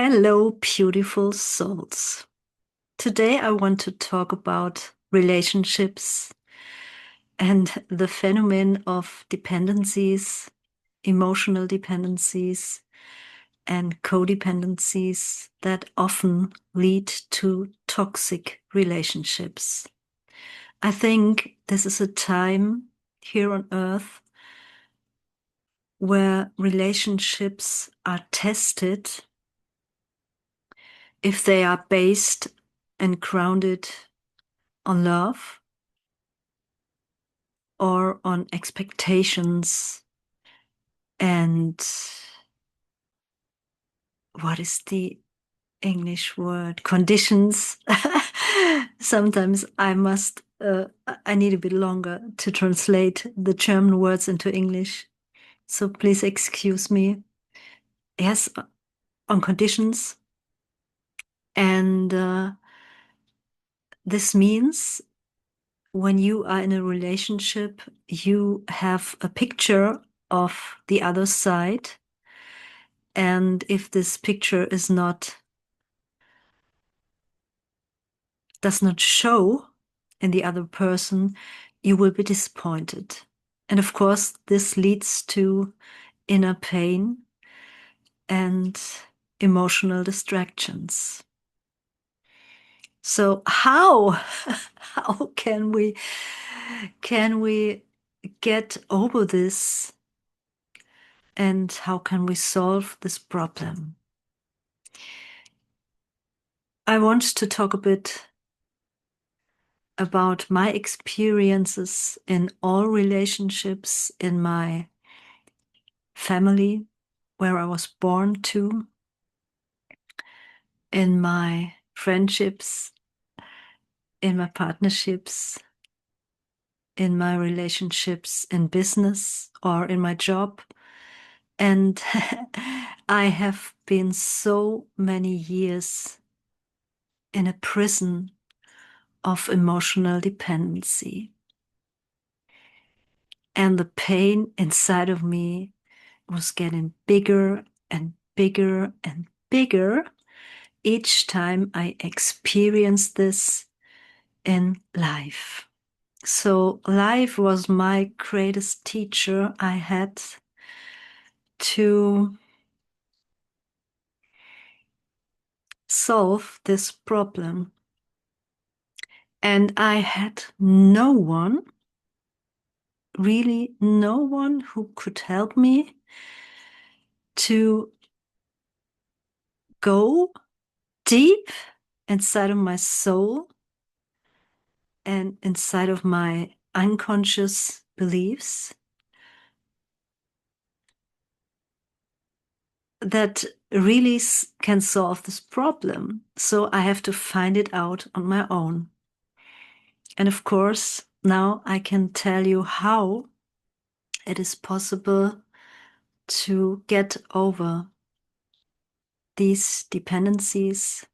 Hello, beautiful souls. Today I want to talk about relationships and the phenomenon of dependencies, emotional dependencies, and codependencies that often lead to toxic relationships. I think this is a time here on earth where relationships are tested if they are based and grounded on love or on expectations and what is the English word? Conditions. Sometimes I need a bit longer to translate the German words into English. So please excuse me. Yes, on conditions. And this means when you are in a relationship, you have a picture of the other side. And if this picture does not show in the other person, you will be disappointed. And of course, this leads to inner pain and emotional distractions. So how can we get over this, and how can we solve this problem? I want to talk a bit about my experiences in all relationships in my family, where I was born to, in my friendships, in my partnerships, in my relationships in business or in my job. And I have been so many years in a prison of emotional dependency. And the pain inside of me was getting bigger and bigger and bigger each time I experienced this in life. So, life was my greatest teacher. I had to solve this problem. And I had no one, really no one, who could help me to go deep inside of my soul and inside of my unconscious beliefs that really can solve this problem. So I have to find it out on my own. And of course, now I can tell you how it is possible to get over these dependencies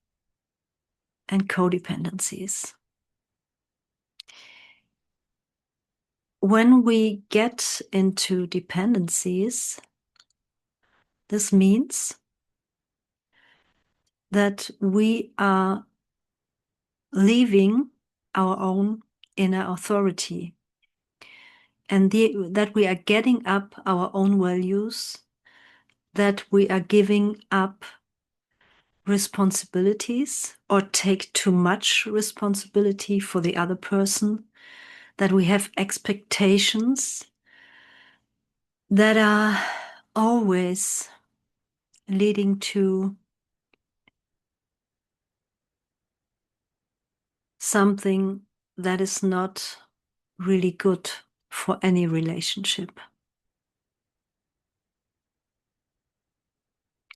and codependencies. When we get into dependencies, this means that we are leaving our own inner authority, and that we are getting up our own values, that we are giving up responsibilities or take too much responsibility for the other person, that we have expectations that are always leading to something that is not really good for any relationship.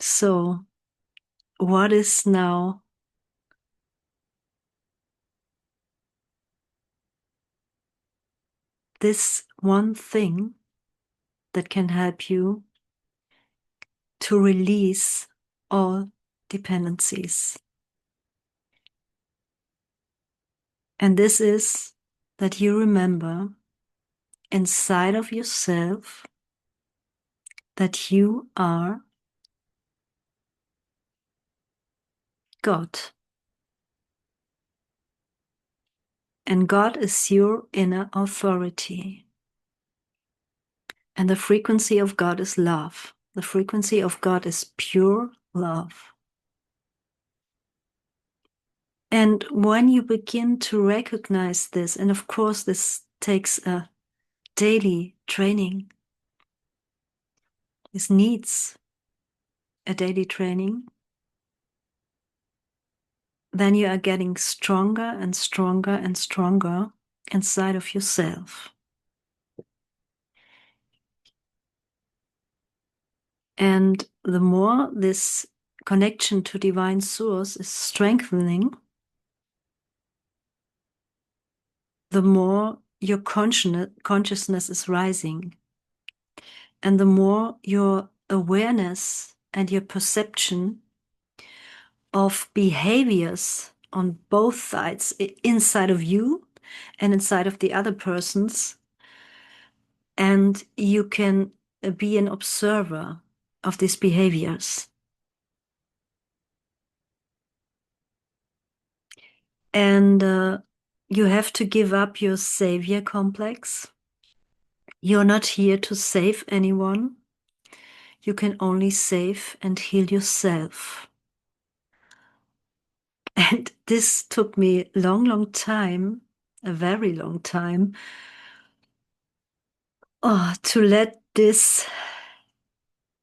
So, what is now this one thing that can help you to release all dependencies? And this is that you remember inside of yourself that you are God. And God is your inner authority. And the frequency of God is love. The frequency of God is pure love. And when you begin to recognize this, and of course, this takes a daily training, this needs a daily training, then you are getting stronger and stronger and stronger inside of yourself. And the more this connection to divine source is strengthening, the more your consciousness is rising. And the more your awareness and your perception of behaviors on both sides, inside of you and inside of the other persons, and you can be an observer of these behaviors. And you have to give up your savior complex. You're not here to save anyone. You can only save and heal yourself. And this took me a long time, a very long time, to let this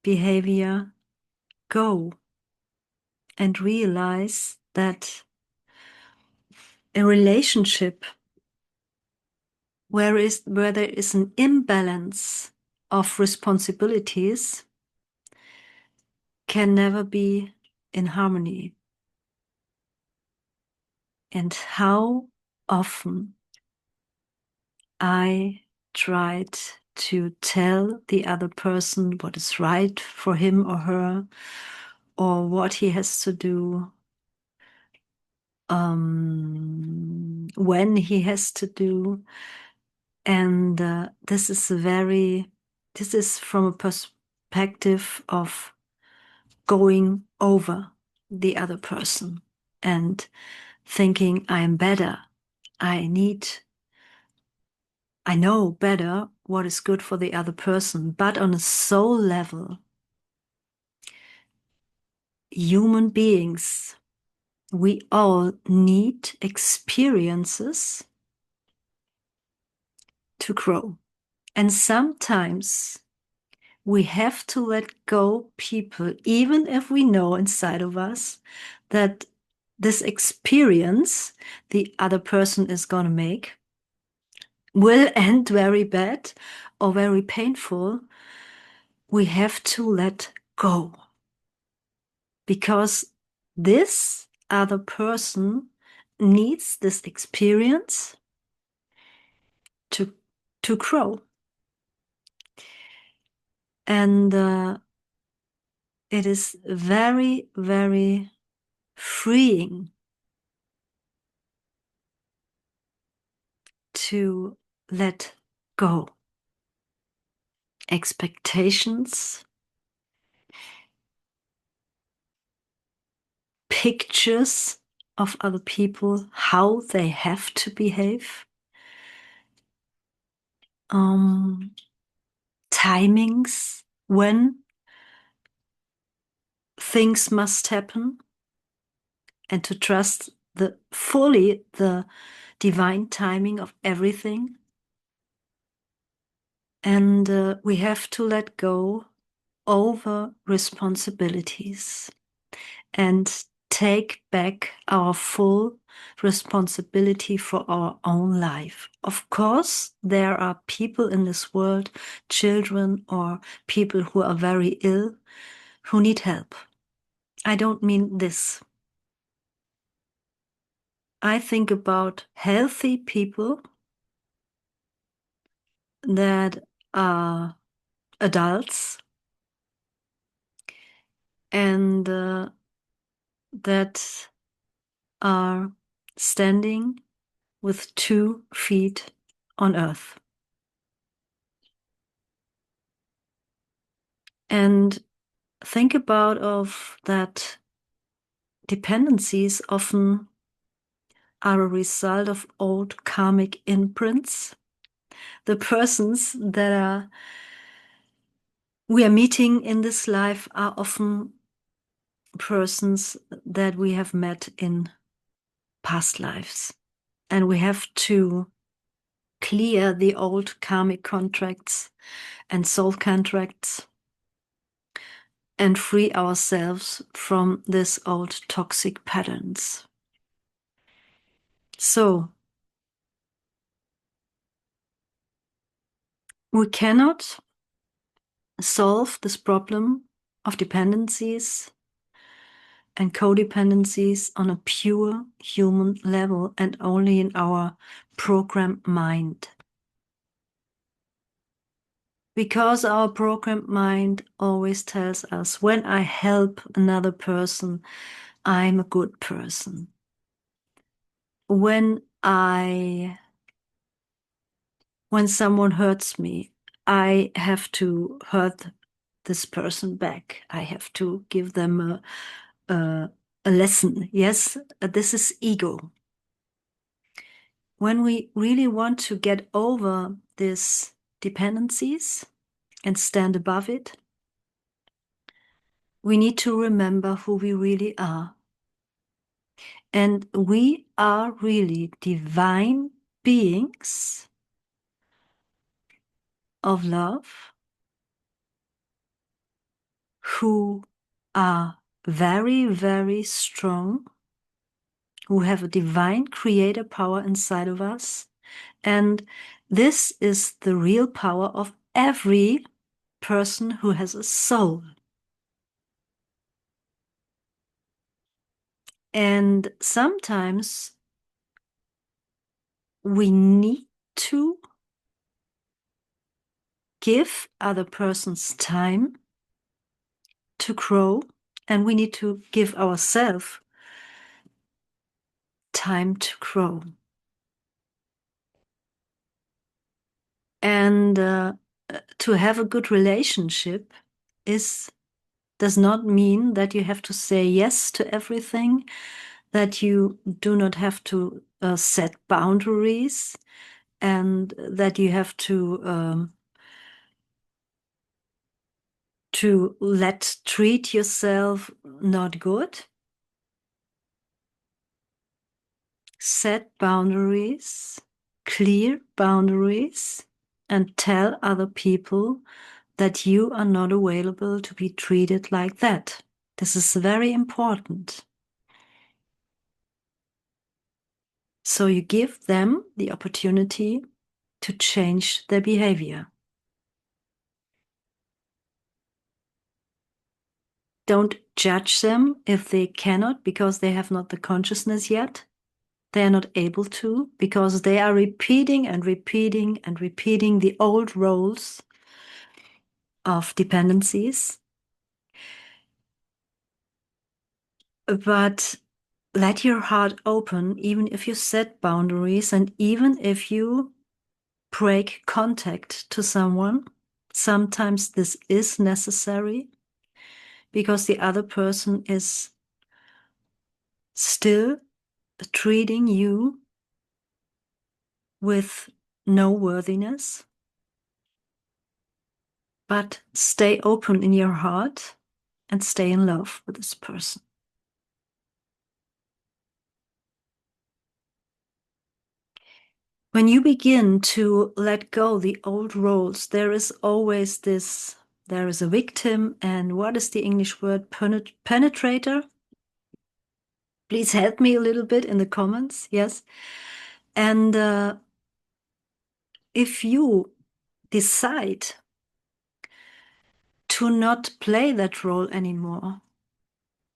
behavior go and realize that a relationship where there is an imbalance of responsibilities can never be in harmony. And how often I tried to tell the other person what is right for him or her, or what he has to do, when he has to do. And this is from a perspective of going over the other person and thinking I am better. I know better what is good for the other person. But on a soul level, human beings, we all need experiences to grow. And sometimes we have to let go people, even if we know inside of us that this experience the other person is going to make will end very bad or very painful. We have to let go, because this other person needs this experience to grow. And it is very, very freeing to let go. Expectations, pictures of other people, how they have to behave, timings when things must happen, and to trust fully the divine timing of everything. And we have to let go over responsibilities and take back our full responsibility for our own life. Of course, there are people in this world, children or people who are very ill, who need help. I don't mean this. I think about healthy people that are adults and that are standing with 2 feet on earth. And think about of that dependencies often are a result of old karmic imprints. The persons that we are meeting in this life are often persons that we have met in past lives. And we have to clear the old karmic contracts and soul contracts and free ourselves from these old toxic patterns. So, we cannot solve this problem of dependencies and codependencies on a pure human level and only in our programmed mind. Because our programmed mind always tells us, when I help another person, I'm a good person. When someone hurts me, I have to hurt this person back. I have to give them a lesson. Yes, this is ego. When we really want to get over these dependencies and stand above it, we need to remember who we really are. And we are really divine beings of love who are very, very strong, who have a divine creator power inside of us. And this is the real power of every person who has a soul. And sometimes we need to give other persons time to grow, and we need to give ourselves time to grow. And to have a good relationship does not mean that you have to say yes to everything, that you do not have to set boundaries, and that you have to treat yourself not good. Set boundaries, clear boundaries, and tell other people that you are not available to be treated like that. This is very important. So you give them the opportunity to change their behavior. Don't judge them if they cannot, because they have not the consciousness yet. They are not able to, because they are repeating and repeating and repeating the old roles of dependencies. But let your heart open, even if you set boundaries and even if you break contact to someone. Sometimes this is necessary because the other person is still treating you with no worthiness. But stay open in your heart and stay in love with this person. When you begin to let go the old roles, there is always there is a victim, and what is the English word? Penetrator? Please help me a little bit in the comments, yes? And if you decide to not play that role anymore,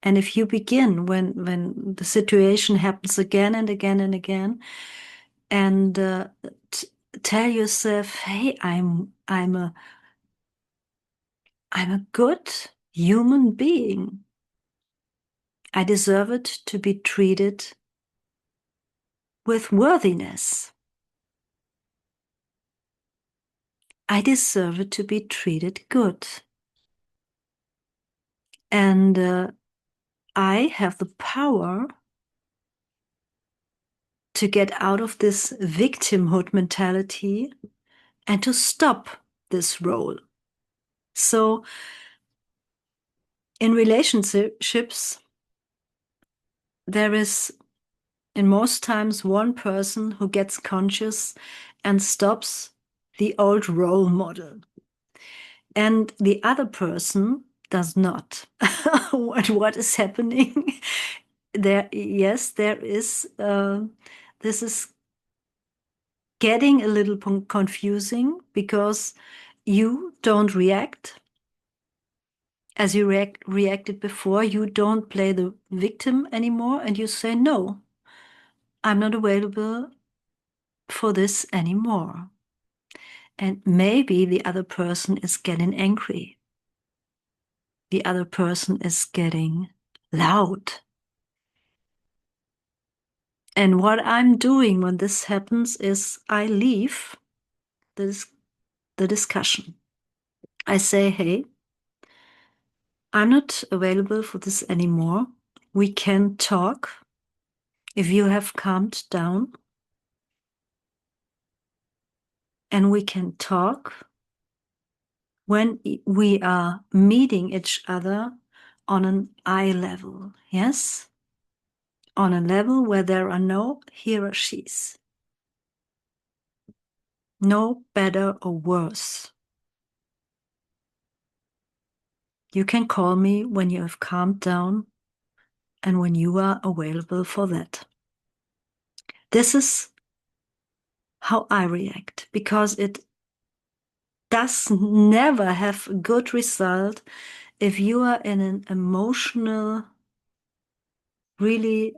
and if you begin when the situation happens again and again and again, and tell yourself, hey, I'm a good human being. I deserve it to be treated with worthiness. I deserve it to be treated good. And I have the power to get out of this victimhood mentality and to stop this role. So in relationships, there is in most times one person who gets conscious and stops the old role model. And the other person does not. What is happening? There, yes, there is, this is getting a little confusing because you don't react as you reacted before. You don't play the victim anymore, and you say, no, I'm not available for this anymore. And maybe the other person is getting angry. The other person is getting loud. And what I'm doing when this happens is I leave the discussion. I say, hey, I'm not available for this anymore. We can talk if you have calmed down, and we can talk when we are meeting each other on an eye level, yes? On a level where there are no hierarchies, no better or worse. You can call me when you have calmed down and when you are available for that. This is how I react, because it does never have a good result if you are in an emotional, really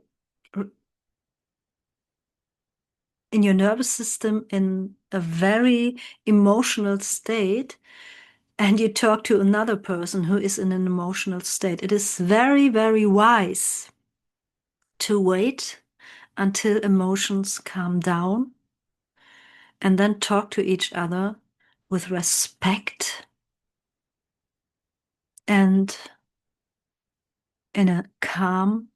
in your nervous system, in a very emotional state, and you talk to another person who is in an emotional state. It is very, very wise to wait until emotions calm down and then talk to each other with respect and in a calm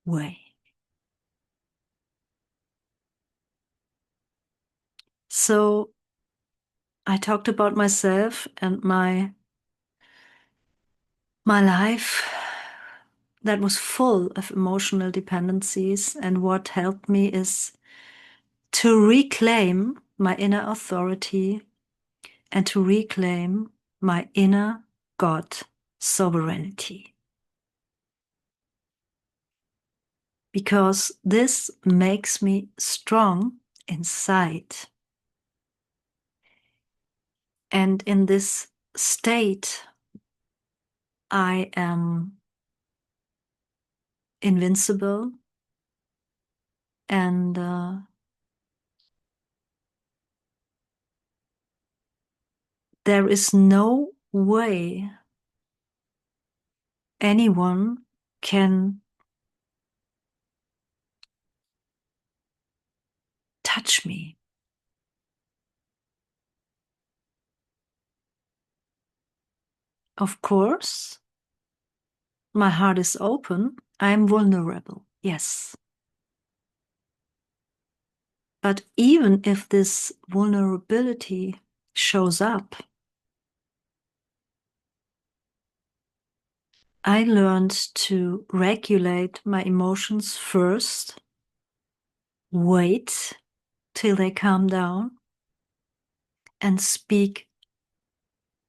way. So I talked about myself and my life that was full of emotional dependencies, and what helped me is to reclaim my inner authority and to reclaim my inner God sovereignty. Because this makes me strong inside. And in this state, I am invincible, and there is no way anyone can touch me. Of course, my heart is open. I'm vulnerable, yes. But even if this vulnerability shows up, I learned to regulate my emotions first, wait till they calm down, and speak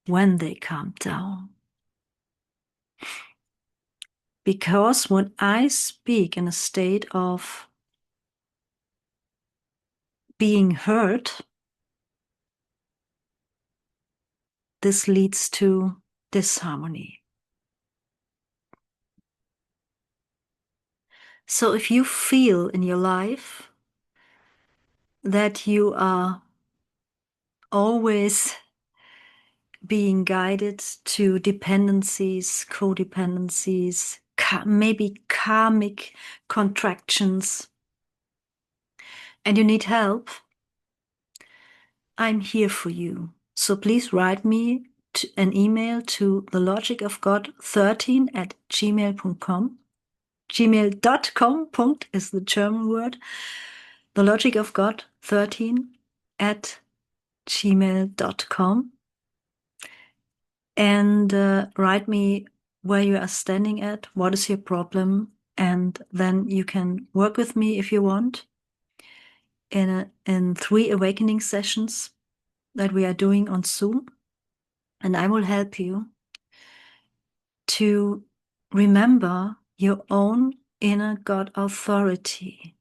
when they calm down. Because when I speak in a state of being hurt, this leads to disharmony. So if you feel in your life that you are always being guided to dependencies, codependencies, maybe karmic contractions, and you need help, I'm here for you. So please write me an email to thelogicofgod13@gmail.com. Gmail.com, Punkt is the German word. thelogicofgod13@gmail.com. And write me where you are standing at, what is your problem, and then you can work with me if you want in 3 awakening sessions that we are doing on Zoom. And I will help you to remember your own inner God authority.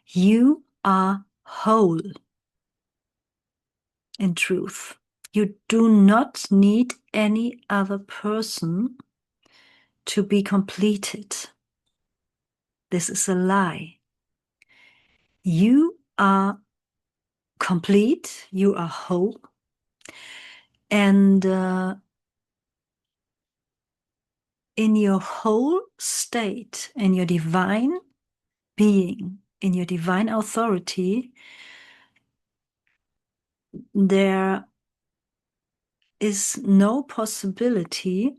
You are whole in truth. You do not need any other person to be completed. This is a lie. You are complete, you are whole, and in your whole state, in your divine being, in your divine authority, there is no possibility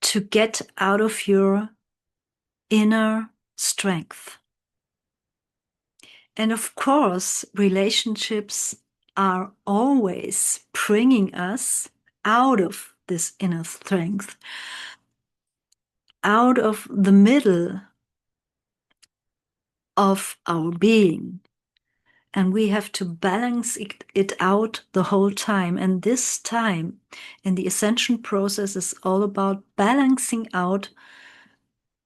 to get out of your inner strength. And of course, relationships are always bringing us out of this inner strength, out of the middle of our being. And we have to balance it out the whole time. And this time in the ascension process is all about balancing out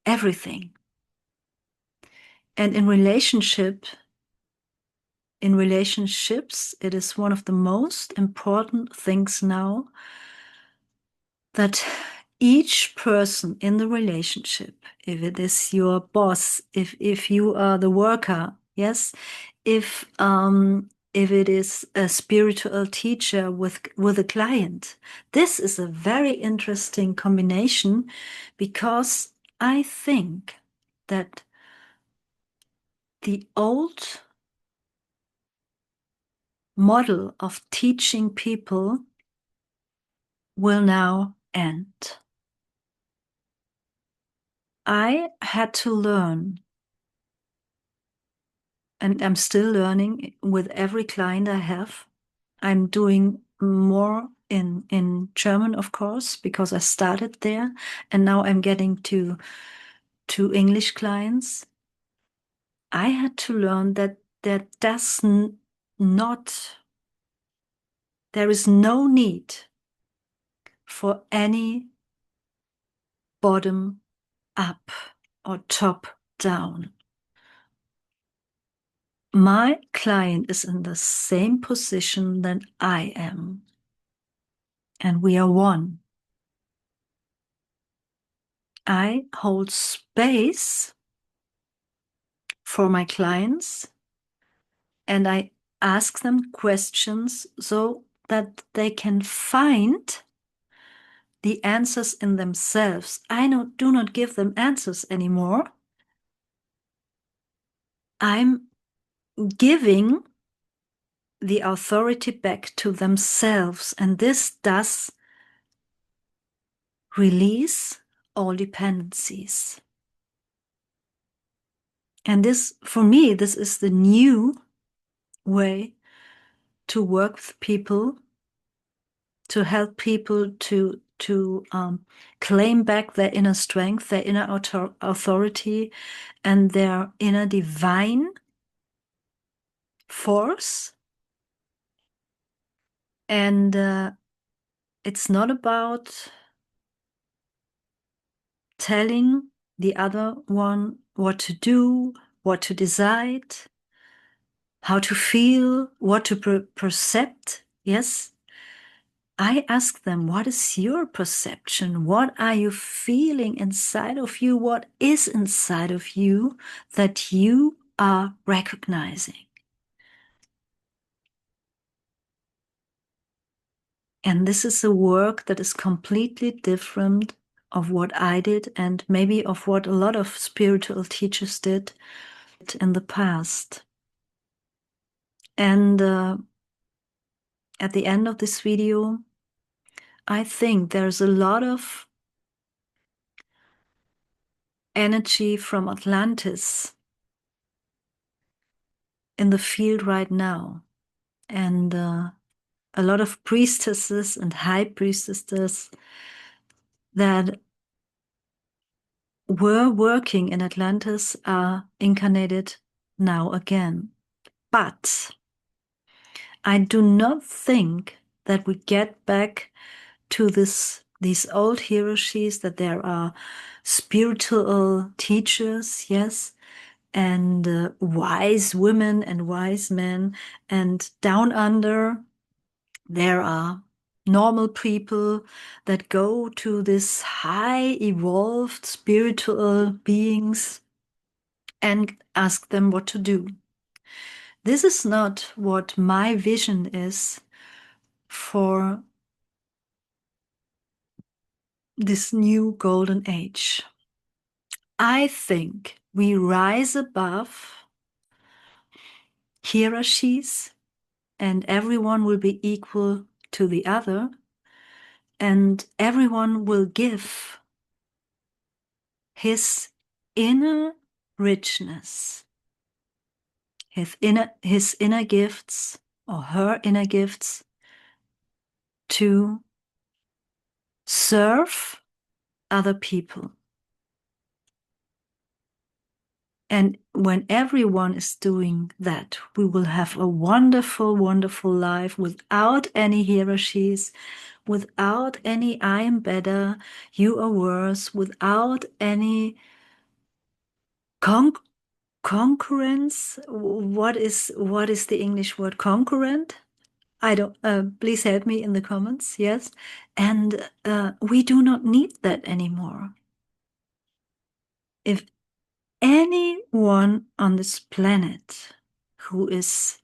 everything. And in relationships, it is one of the most important things now that each person in the relationship, if it is your boss, if you are the worker, yes, if it is a spiritual teacher with a client, this is a very interesting combination, because I think that the old model of teaching people will now end. I had to learn, and I'm still learning with every client I have. I'm doing more in German, of course, because I started there, and now I'm getting to English clients. I had to learn that there is no need for any bottom up or top down. My client is in the same position than I am, and we are one. I hold space for my clients, and I ask them questions so that they can find the answers in themselves. I do not give them answers anymore. I'm giving the authority back to themselves, and this does release all dependencies. And this, for me, this is the new way to work with people, to help people to claim back their inner strength, their inner authority, and their inner divine force. And it's not about telling the other one what to do, what to decide, how to feel, what to percept. Yes, I ask them, what is your perception? What are you feeling inside of you? What is inside of you that you are recognizing? And this is a work that is completely different of what I did, and maybe of what a lot of spiritual teachers did in the past. And at the end of this video, I think there's a lot of energy from Atlantis in the field right now. And a lot of priestesses and high priestesses that were working in Atlantis are incarnated now again. But I do not think that we get back to these old hierarchies, that there are spiritual teachers, yes, and wise women and wise men, and down under there are normal people that go to this high evolved spiritual beings and ask them what to do. This is not what my vision is for this new golden age. I think we rise above hierarchies and everyone will be equal to the other, and everyone will give his inner richness, his inner gifts or her inner gifts to serve other people. And when everyone is doing that, we will have a wonderful, wonderful life without any hierarchies, without any I am better, you are worse, without any concurrence. What is the English word concurrent? I don't, please help me in the comments, yes? And we do not need that anymore. If anyone on this planet who is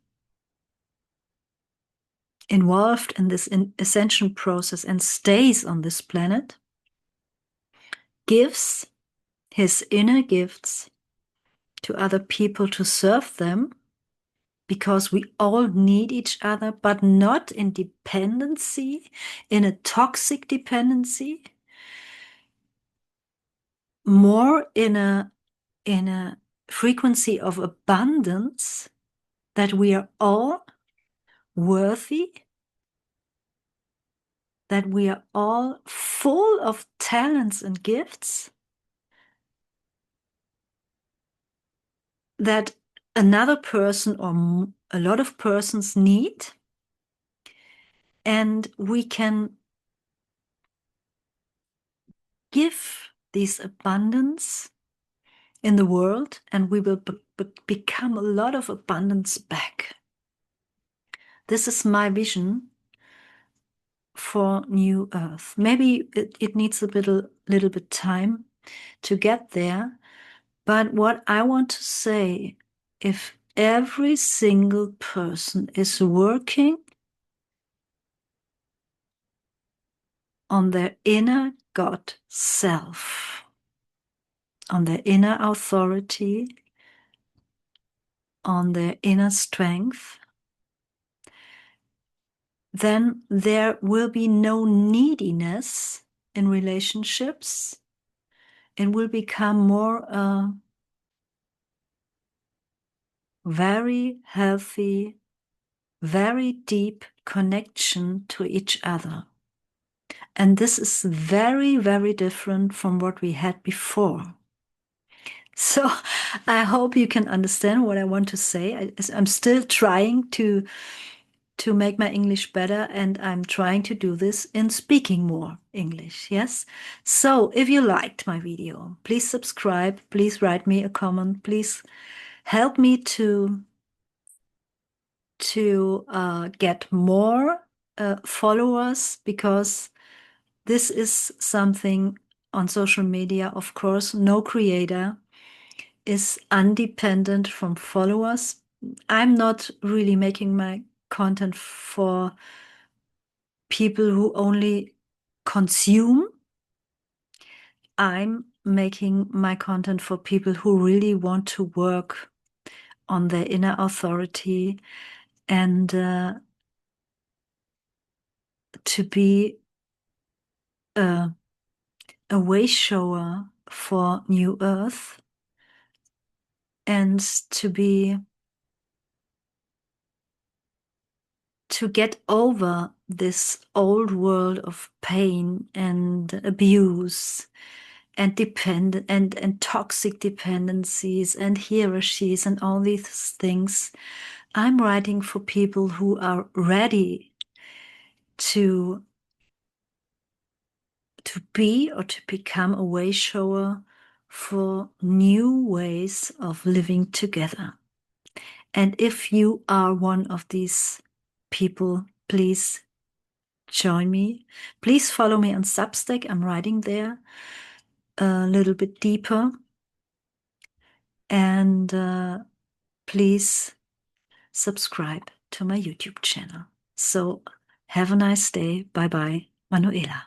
involved in this ascension process and stays on this planet gives his inner gifts to other people to serve them, because we all need each other, but not in dependency, in a toxic dependency, more in a frequency of abundance, that we are all worthy, that we are all full of talents and gifts, that another person or a lot of persons need, and we can give this abundance in the world, and we will become a lot of abundance back. This is my vision for New Earth. Maybe it needs a little bit time to get there, but what I want to say, if every single person is working on their inner God self, on their inner authority, on their inner strength, then there will be no neediness in relationships. It will become more a very healthy, very deep connection to each other. And this is very, very different from what we had before. So I hope you can understand what I want to say. I'm still trying to make my English better, and I'm trying to do this in speaking more English, yes? So if you liked my video, please subscribe, please write me a comment, please help me to get more followers, because this is something on social media. Of course, no creator is independent from followers. I'm not really making my content for people who only consume. I'm making my content for people who really want to work on their inner authority and to be a, a way shower for New Earth, and to get over this old world of pain and abuse and and toxic dependencies and hierarchies and all these things. I'm writing for people who are ready to be or to become a way shower for new ways of living together. And if you are one of these people, please join me. Please follow me on Substack. I'm writing there a little bit deeper. And please subscribe to my YouTube channel. So have a nice day. Bye bye, Manuela.